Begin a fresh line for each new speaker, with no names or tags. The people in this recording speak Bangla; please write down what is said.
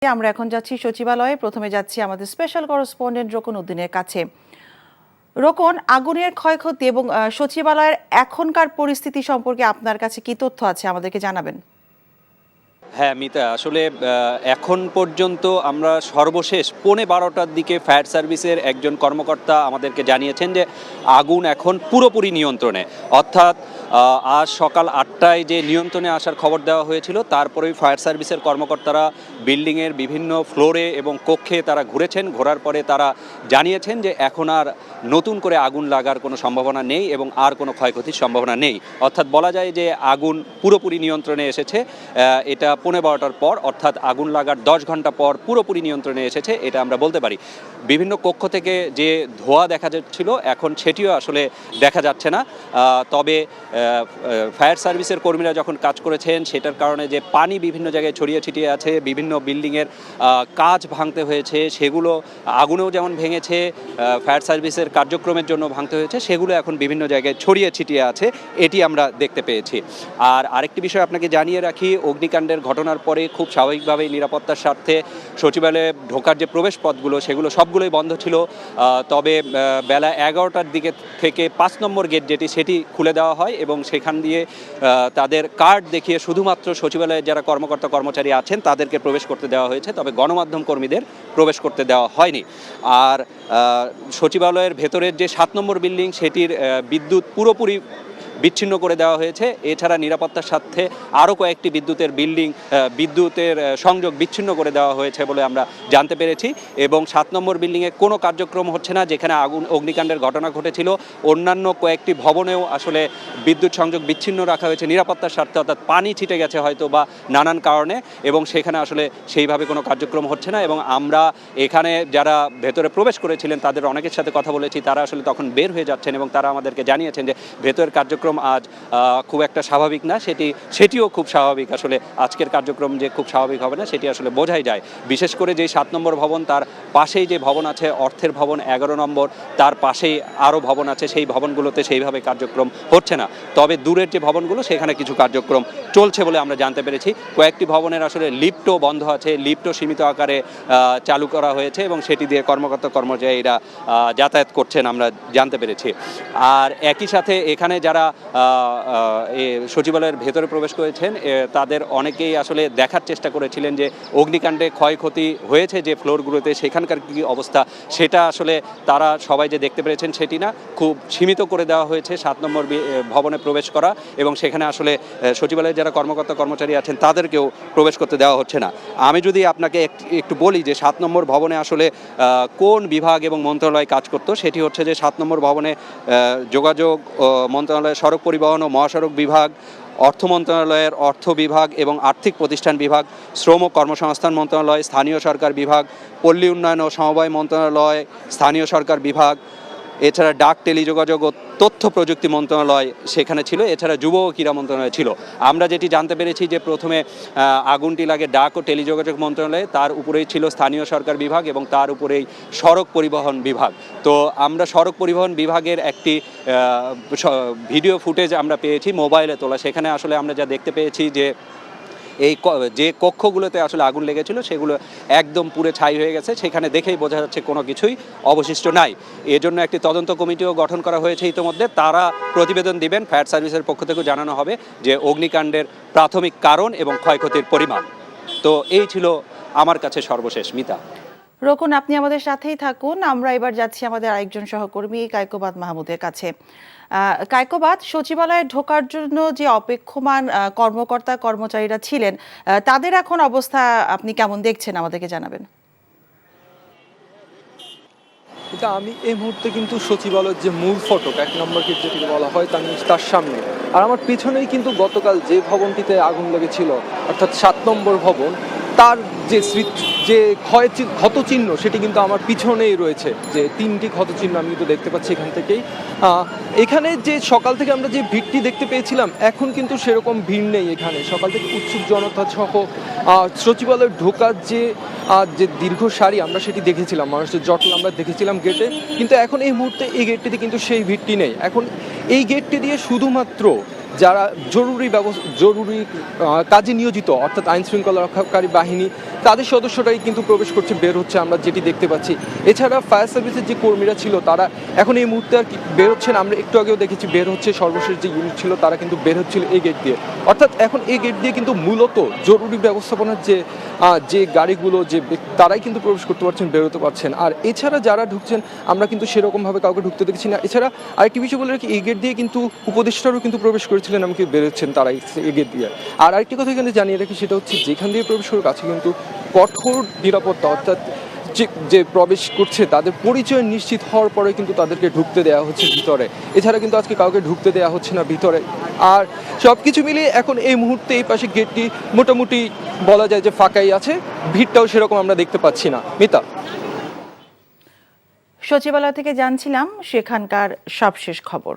আমরা এখন যাচ্ছি সচিবালয়ে। প্রথমে যাচ্ছি আমাদের স্পেশাল করেসপন্ডেন্ট রোকন উদ্দিনের কাছে। রোকন, আগুনের ক্ষয়ক্ষতি এবং সচিবালয়ের এখনকার পরিস্থিতি সম্পর্কে আপনার কাছে কি তথ্য আছে আমাদেরকে জানাবেন।
হ্যাঁ মিতা, আসলে এখন পর্যন্ত আমরা সর্বশেষ 11:15টার দিকে ফায়ার সার্ভিসের একজন কর্মকর্তা আমাদেরকে জানিয়েছেন যে আগুন এখন পুরোপুরি নিয়ন্ত্রণে, অর্থাৎ আজ সকাল 8টায় যে নিয়ন্ত্রণে আসার খবর দেওয়া হয়েছিল, তারপরেই ফায়ার সার্ভিসের কর্মকর্তারা বিল্ডিংয়ের বিভিন্ন ফ্লোরে এবং কক্ষে তারা ঘুরেছেন। ঘোরার পরে তারা জানিয়েছেন যে এখন আর নতুন করে আগুন লাগার কোনো সম্ভাবনা নেই এবং আর কোনো ক্ষয়ক্ষতির সম্ভাবনা নেই। অর্থাৎ বলা যায় যে আগুন পুরোপুরি নিয়ন্ত্রণে এসেছে। এটা 11:15টার পর, অর্থাৎ আগুন লাগার 10 ঘন্টা পর পুরোপুরি নিয়ন্ত্রণে এসেছে, এটা আমরা বলতে পারি। বিভিন্ন কক্ষ থেকে যে ধোঁয়া দেখা যাচ্ছিল এখন সেটিও আসলে দেখা যাচ্ছে না। তবে ফায়ার সার্ভিসের কর্মীরা যখন কাজ করেছেন সেটার কারণে যে পানি বিভিন্ন জায়গায় ছড়িয়ে ছিটিয়ে আছে, বিভিন্ন বিল্ডিংয়ের কাজ ভাঙতে হয়েছে, সেগুলো আগুনেও যেমন ভেঙেছে, ফায়ার সার্ভিসের কার্যক্রমের জন্য ভাঙতে হয়েছে, সেগুলো এখন বিভিন্ন জায়গায় ছড়িয়ে ছিটিয়ে আছে, এটি আমরা দেখতে পেয়েছি। আর আরেকটি বিষয় আপনাকে জানিয়ে রাখি, অগ্নিকাণ্ডের ঘটনার পরে খুব স্বাভাবিকভাবেই নিরাপত্তার স্বার্থে সচিবালয়ে ঢোকার যে প্রবেশ পথগুলো সেগুলো সবগুলোই বন্ধ ছিল। তবে বেলা 11টার দিকে থেকে 5 নম্বর গেট যেটি, সেটি খুলে দেওয়া হয় এবং সেখান দিয়ে তাদের কার্ড দেখিয়ে শুধুমাত্র সচিবালয়ের যারা কর্মকর্তা কর্মচারী আছেন তাদেরকে প্রবেশ করতে দেওয়া হয়েছে, তবে গণমাধ্যম কর্মীদের প্রবেশ করতে দেওয়া হয়নি। আর সচিবালয়ের ভেতরের যে 7 নম্বর বিল্ডিং সেটির বিদ্যুৎ পুরোপুরি বিচ্ছিন্ন করে দেওয়া হয়েছে। এছাড়া নিরাপত্তার স্বার্থে আরও কয়েকটি বিদ্যুতের সংযোগ বিচ্ছিন্ন করে দেওয়া হয়েছে বলে আমরা জানতে পেরেছি। এবং 7 নম্বর বিল্ডিংয়ে কোনো কার্যক্রম হচ্ছে না, যেখানে অগ্নিকাণ্ডের ঘটনা ঘটেছিল। অন্যান্য কয়েকটি ভবনেও আসলে বিদ্যুৎ সংযোগ বিচ্ছিন্ন রাখা হয়েছে নিরাপত্তার স্বার্থে, অর্থাৎ পানি ছিটে গেছে হয়তো বা নানান কারণে, এবং সেখানে আসলে সেইভাবে কোনো কার্যক্রম হচ্ছে না। এবং আমরা এখানে যারা ভেতরে প্রবেশ করেছিলেন তাদের অনেকের সাথে কথা বলেছি, তারা আসলে তখন বের হয়ে যাচ্ছেন এবং তারা আমাদেরকে জানিয়েছেন যে ভেতরের কার্যক্রম আজ খুব একটা স্বাভাবিক না। সেটিও খুব স্বাভাবিক। আসলে আজকের কার্যক্রম যে খুব স্বাভাবিক হবে না সেটি আসলে বোঝাই যায়। বিশেষ করে যেই 7 নম্বর ভবন, তার পাশেই যে ভবন আছে অর্থের ভবন 11 নম্বর, তার পাশেই আরও ভবন আছে, সেই ভবনগুলোতে সেইভাবে কার্যক্রম হচ্ছে না। তবে দূরের যে ভবনগুলো সেখানে কিছু কার্যক্রম চলছে বলে আমরা জানতে পেরেছি। কয়েকটি ভবনের আসলে লিফটও বন্ধ আছে, লিফটও সীমিত আকারে চালু করা হয়েছে এবং সেটি দিয়ে কর্মকর্তা কর্মচারীরা যাতায়াত করছেন আমরা জানতে পেরেছি। আর একই সাথে এখানে যারা সচিবালয়ের ভেতরে প্রবেশ করেছেন তাদের অনেকেই আসলে দেখার চেষ্টা করেছিলেন যে অগ্নিকাণ্ডে ক্ষয়ক্ষতি হয়েছে যে ফ্লোরগুলোতে সেখানকার কী অবস্থা, সেটা আসলে তারা সবাই যে দেখতে পেরেছেন সেটি না, খুব সীমিত করে দেওয়া হয়েছে 7 নম্বর ভবনে প্রবেশ করা, এবং সেখানে আসলে সচিবালয়ের যারা কর্মকর্তা কর্মচারী আছেন তাদেরকেও প্রবেশ করতে দেওয়া হচ্ছে না। আমি যদি আপনাকে একটু বলি যে 7 নম্বর ভবনে আসলে কোন বিভাগ এবং মন্ত্রণালয় কাজ করতো, সেটি হচ্ছে যে 7 নম্বর ভবনে যোগাযোগ মন্ত্রণালয়ের সড়ক পরিবহন ও মহাসড়ক বিভাগ, অর্থ মন্ত্রণালয়ের অর্থ বিভাগ এবং আর্থিক প্রতিষ্ঠান বিভাগ, শ্রম ও কর্মসংস্থান মন্ত্রণালয়, স্থানীয় সরকার বিভাগ, পল্লী উন্নয়ন ও সমবায় মন্ত্রণালয়, স্থানীয় সরকার বিভাগ, এছাড়া ডাক টেলিযোগাযোগ ও তথ্য প্রযুক্তি মন্ত্রণালয় সেখানে ছিল, এছাড়া যুব ও ক্রীড়া মন্ত্রণালয় ছিল। আমরা যেটি জানতে পেরেছি যে প্রথমে আগুনটি লাগে ডাক ও টেলিযোগাযোগ মন্ত্রণালয়ে, তার উপরেই ছিল স্থানীয় সরকার বিভাগ এবং তার উপরেই সড়ক পরিবহন বিভাগ। তো আমরা সড়ক পরিবহন বিভাগের একটি ভিডিও ফুটেজ আমরা পেয়েছি মোবাইলে তোলা, সেখানে আসলে আমরা যা দেখতে পেয়েছি যে যে কক্ষগুলোতে আসলে আগুন লেগেছিল সেগুলো একদম পুড়ে ছাই হয়ে গেছে, সেখানে দেখেই বোঝা যাচ্ছে কোনো কিছুই অবশিষ্ট নাই। এজন্য একটি তদন্ত কমিটিও গঠন করা হয়েছে ইতিমধ্যে, তারা প্রতিবেদন দিবেন। ফায়ার সার্ভিসের পক্ষ থেকে জানানো হবে যে অগ্নিকাণ্ডের প্রাথমিক কারণ এবং ক্ষয়ক্ষতির পরিমাণ। তো এই ছিল আমার কাছে সর্বশেষ। মিতা।
রোকন, আপনি আমাদের সাথেই থাকুন। আমরা এবার যাচ্ছি আমাদের আরেকজন সহকর্মী কায়কোবাদ মাহমুদের কাছে। কায়কোবাদ, সচিবালয়ে ঢোকার জন্য যে অপেক্ষমান কর্মকর্তা কর্মচারীরা ছিলেন তাদের এখন অবস্থা আপনি কেমন দেখছেন আমাদেরকে জানাবেন।
এটা আমি এই মুহূর্তে কিন্তু সচিবালয়ের যে মূল ফটক 1 নম্বর গেট যেটিকে বলা হয় তার সামনে, আর আমার পিছনেই কিন্তু গতকাল যে ভবনটিতে আগুন লেগেছিল অর্থাৎ 7 নম্বর ভবন, তার যে ক্ষতচিহ্ন সেটি কিন্তু আমার পিছনেই রয়েছে। যে 3টি ক্ষতচিহ্ন আমি কিন্তু দেখতে পাচ্ছি এখান থেকেই। এখানে যে সকাল থেকে আমরা যে ভিড়টি দেখতে পেয়েছিলাম এখন কিন্তু সেরকম ভিড় নেই এখানে। সকাল থেকে উৎসুক জনতা সহ সচিবালয়ে ঢোকার যে দীর্ঘ সারি আমরা সেটি দেখেছিলাম, মানুষের জটলা আমরা দেখেছিলাম গেটে, কিন্তু এখন এই মুহূর্তে এই গেটটিতে কিন্তু সেই ভিড়টি নেই। এখন এই গেটটি দিয়ে শুধুমাত্র যারা জরুরি কাজে নিয়োজিত, অর্থাৎ আইন শৃঙ্খলা রক্ষাকারী বাহিনী, তাদের সদস্যরাই কিন্তু প্রবেশ করছে, বের হচ্ছে, আমরা যেটি দেখতে পাচ্ছি। এছাড়া ফায়ার সার্ভিসের যে কর্মীরা ছিল তারা এখন এই মুহূর্তে আর কি বের হচ্ছেন, আমরা একটু আগেও দেখেছি বের হচ্ছে। সর্বশেষ যে ইউনিট ছিল তারা কিন্তু বের হচ্ছিল এই গেট দিয়ে। অর্থাৎ এখন এই গেট দিয়ে কিন্তু মূলত জরুরি ব্যবস্থাপনার যে গাড়িগুলো, তারাই কিন্তু প্রবেশ করতে পারছেন, বেরোতে পারছেন। আর এছাড়া যারা ঢুকছেন আমরা কিন্তু সেরকমভাবে কাউকে ঢুকতে দেখছি না। এছাড়া আরেকটি বিষয় বলে রাখি, এই গেট দিয়ে কিন্তু উপদেষ্টারও কিন্তু প্রবেশ করেছিলেন, আমাকে বেরোচ্ছেন তারা এই গেট দিয়ে। আর আরেকটি কথা এখানে জানিয়ে রাখি, সেটা হচ্ছে যেখান দিয়ে প্রবেশ করে কাছে কিন্তু কঠোর নিরাপত্তা, অর্থাৎ যে প্রবেশ করছে তাদের পরিচয় নিশ্চিত হওয়ার পরে কিন্তু তাদেরকে ঢুকতে দেওয়া হচ্ছে ভিতরে। এছাড়া কিন্তু আজকে কাউকে ঢুকতে দেওয়া হচ্ছে না ভিতরে। আর সব কিছু মিলিয়ে এখন এই মুহূর্তে এই পাশে গেটটি মোটামুটি বলা যায় যে ফাঁকাই আছে, ভিড়টাও সেরকম আমরা দেখতে পাচ্ছি না। মিতা,
সচিবালয় থেকে জানছিলাম সেখানকার সবশেষ খবর।